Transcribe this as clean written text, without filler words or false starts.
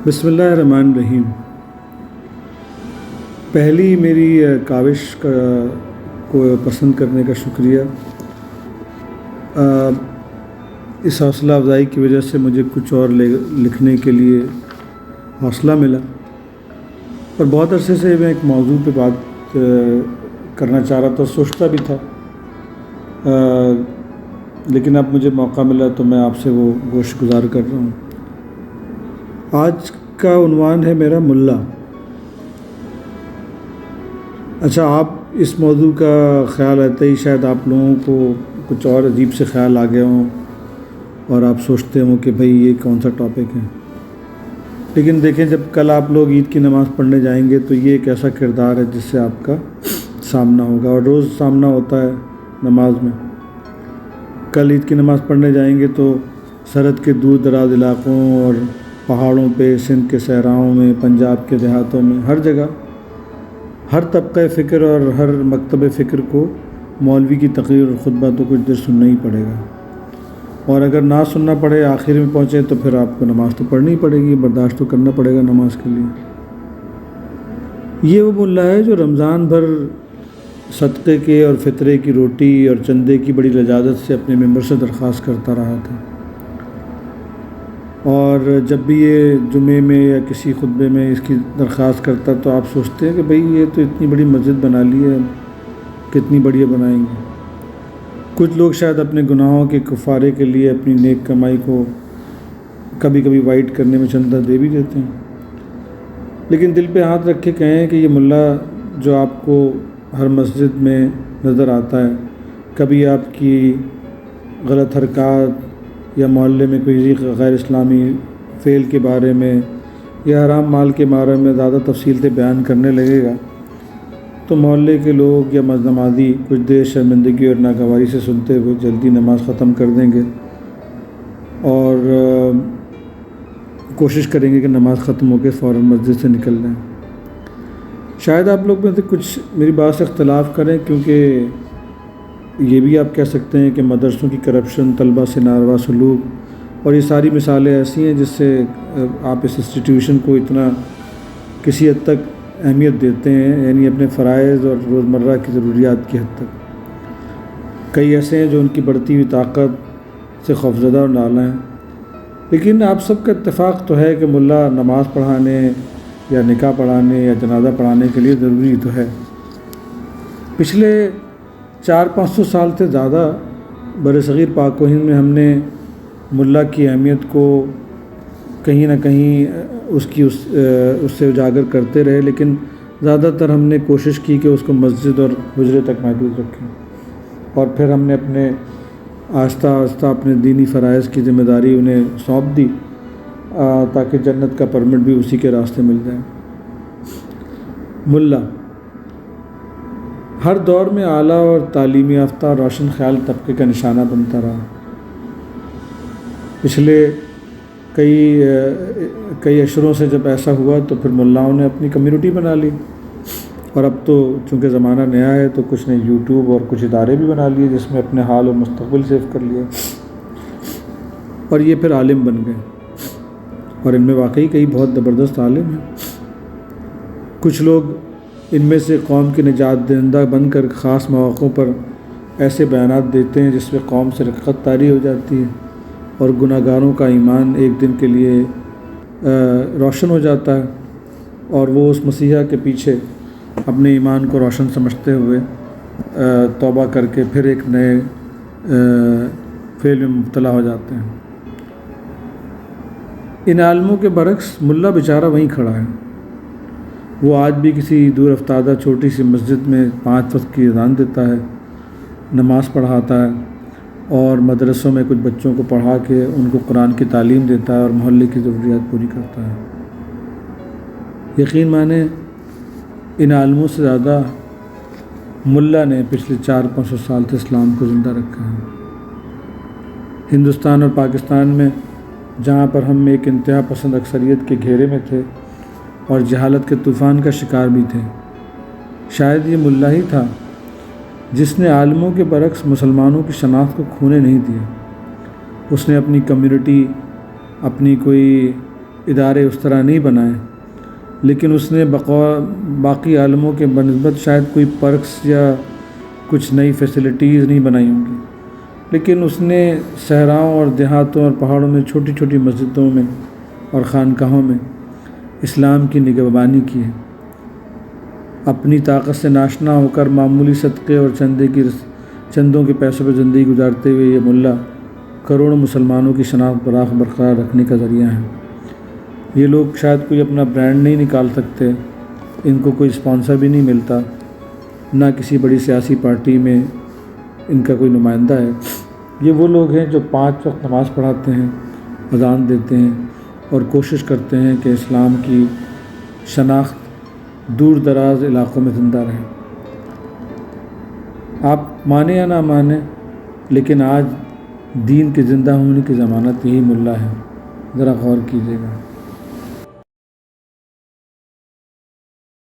بسم اللہ الرحمن الرحیم۔ پہلی میری کاوش کو پسند کرنے کا شکریہ۔ اس حوصلہ افزائی کی وجہ سے مجھے کچھ اور لکھنے کے لیے حوصلہ ملا، اور بہت عرصے سے میں ایک موضوع پہ بات کرنا چاہ رہا تھا، سوچتا بھی تھا، لیکن اب مجھے موقع ملا تو میں آپ سے وہ گوش گزار کر رہا ہوں۔ آج کا عنوان ہے میرا ملا۔ اچھا، آپ اس موضوع کا خیال آتا ہی شاید آپ لوگوں کو کچھ اور عجیب سے خیال آ گئے ہوں اور آپ سوچتے ہوں کہ بھئی یہ کون سا ٹاپک ہے، لیکن دیکھیں، جب کل آپ لوگ عید کی نماز پڑھنے جائیں گے تو یہ ایک ایسا کردار ہے جس سے آپ کا سامنا ہوگا، اور روز سامنا ہوتا ہے نماز میں۔ کل عید کی نماز پڑھنے جائیں گے تو سرحد کے دور دراز علاقوں اور پہاڑوں پہ، سندھ کے صحراؤں میں، پنجاب کے دیہاتوں میں، ہر جگہ ہر طبقہ فکر اور ہر مکتب فکر کو مولوی کی تقریر اور خطبہ تو کچھ دیر سننا ہی پڑے گا، اور اگر نہ سننا پڑے، آخر میں پہنچے، تو پھر آپ کو نماز تو پڑھنی پڑے گی، برداشت تو کرنا پڑے گا نماز کے لیے۔ یہ وہ ملا ہے جو رمضان بھر صدقے کے اور فطرے کی روٹی اور چندے کی بڑی لجاجت سے اپنے ممبر سے درخواست کرتا رہا تھا، اور جب بھی یہ جمعے میں یا کسی خطبے میں اس کی درخواست کرتا تو آپ سوچتے ہیں کہ بھئی یہ تو اتنی بڑی مسجد بنا لی ہے، کتنی بڑی بنائیں گے۔ کچھ لوگ شاید اپنے گناہوں کے کفارے کے لیے اپنی نیک کمائی کو کبھی کبھی وائٹ کرنے میں چندہ دے بھی دیتے ہیں، لیکن دل پہ ہاتھ رکھ کے کہیں کہ یہ ملا جو آپ کو ہر مسجد میں نظر آتا ہے، کبھی آپ کی غلط حرکات یا محلے میں کوئی غیر اسلامی فعل کے بارے میں یا حرام مال کے بارے میں زیادہ تفصیل سے بیان کرنے لگے گا تو محلے کے لوگ یا نمازی کچھ دیر شرمندگی اور ناگواری سے سنتے ہوئے جلدی نماز ختم کر دیں گے اور کوشش کریں گے کہ نماز ختم ہو کے فوراً مسجد سے نکل جائیں۔ شاید آپ لوگ میں سے کچھ میری بات سے اختلاف کریں، کیونکہ یہ بھی آپ کہہ سکتے ہیں کہ مدرسوں کی کرپشن، طلبہ سے ناروا سلوک اور یہ ساری مثالیں ایسی ہیں جس سے آپ اس انسٹیٹیوشن کو اتنا کسی حد تک اہمیت دیتے ہیں، یعنی اپنے فرائض اور روزمرہ کی ضروریات کی حد تک۔ کئی ایسے ہیں جو ان کی بڑھتی ہوئی طاقت سے خوفزدہ اور نالہ ہیں، لیکن آپ سب کا اتفاق تو ہے کہ ملا نماز پڑھانے یا نکاح پڑھانے یا جنازہ پڑھانے کے لیے ضروری تو ہے۔ پچھلے 400-500 سال سے زیادہ برصغیر پاک و ہند میں ہم نے ملا کی اہمیت کو کہیں نہ کہیں اس سے اجاگر کرتے رہے، لیکن زیادہ تر ہم نے کوشش کی کہ اس کو مسجد اور حجرے تک محدود رکھیں، اور پھر ہم نے اپنے آہستہ آہستہ اپنے دینی فرائض کی ذمہ داری انہیں سونپ دی تاکہ جنت کا پرمٹ بھی اسی کے راستے مل جائے۔ ملا ہر دور میں اعلیٰ اور تعلیم یافتہ اور روشن خیال طبقے کا نشانہ بنتا رہا۔ پچھلے کئی عشروں سے جب ایسا ہوا تو پھر ملاؤں نے اپنی کمیونٹی بنا لی، اور اب تو چونکہ زمانہ نیا ہے تو کچھ نے یوٹیوب اور کچھ ادارے بھی بنا لیے جس میں اپنے حال و مستقبل سیو کر لیا، اور یہ پھر عالم بن گئے، اور ان میں واقعی کئی بہت زبردست عالم ہیں۔ کچھ لوگ ان میں سے قوم کی نجات دہندہ بن کر خاص مواقعوں پر ایسے بیانات دیتے ہیں جس میں قوم سے رقت طاری ہو جاتی ہے اور گناہ گاروں کا ایمان ایک دن کے لیے روشن ہو جاتا ہے، اور وہ اس مسیحا کے پیچھے اپنے ایمان کو روشن سمجھتے ہوئے توبہ کر کے پھر ایک نئے فعل میں مبتلا ہو جاتے ہیں۔ ان عالموں کے برعکس ملا بیچارہ وہیں کھڑا ہے۔ وہ آج بھی کسی دور افتادہ چھوٹی سی مسجد میں 5 وقت کی اذان دیتا ہے، نماز پڑھاتا ہے، اور مدرسوں میں کچھ بچوں کو پڑھا کے ان کو قرآن کی تعلیم دیتا ہے اور محلے کی ضروریات پوری کرتا ہے۔ یقین مانیں، ان عالموں سے زیادہ ملا نے پچھلے 400-500 سال سے اسلام کو زندہ رکھا ہے۔ ہندوستان اور پاکستان میں جہاں پر ہم ایک انتہا پسند اکثریت کے گھیرے میں تھے اور جہالت کے طوفان کا شکار بھی تھے، شاید یہ ملا ہی تھا جس نے عالموں کے برعکس مسلمانوں کی شناخت کو کھونے نہیں دیا۔ اس نے اپنی کمیونٹی، اپنی کوئی ادارے اس طرح نہیں بنائے، لیکن اس نے باقی عالموں کے بنسبت شاید کوئی پرکس یا کچھ نئی فیسلٹیز نہیں بنائی ہوں گی، لیکن اس نے صحراؤں اور دیہاتوں اور پہاڑوں میں چھوٹی چھوٹی مسجدوں میں اور خانقاہوں میں اسلام کی نگہبانی کی ہے۔ اپنی طاقت سے ناشنا ہو کر معمولی صدقے اور چندوں کے پیسوں پر زندگی گزارتے ہوئے یہ ملا کروڑوں مسلمانوں کی شناخت برقرار رکھنے کا ذریعہ ہیں۔ یہ لوگ شاید کوئی اپنا برانڈ نہیں نکال سکتے، ان کو کوئی اسپانسر بھی نہیں ملتا، نہ کسی بڑی سیاسی پارٹی میں ان کا کوئی نمائندہ ہے۔ یہ وہ لوگ ہیں جو 5 وقت نماز پڑھاتے ہیں، اذان دیتے ہیں اور کوشش کرتے ہیں کہ اسلام کی شناخت دور دراز علاقوں میں زندہ رہے۔ آپ مانیں یا نہ مانیں، لیکن آج دین کے زندہ ہونے کی ضمانت یہی ملا ہے، ذرا غور کیجیے گا۔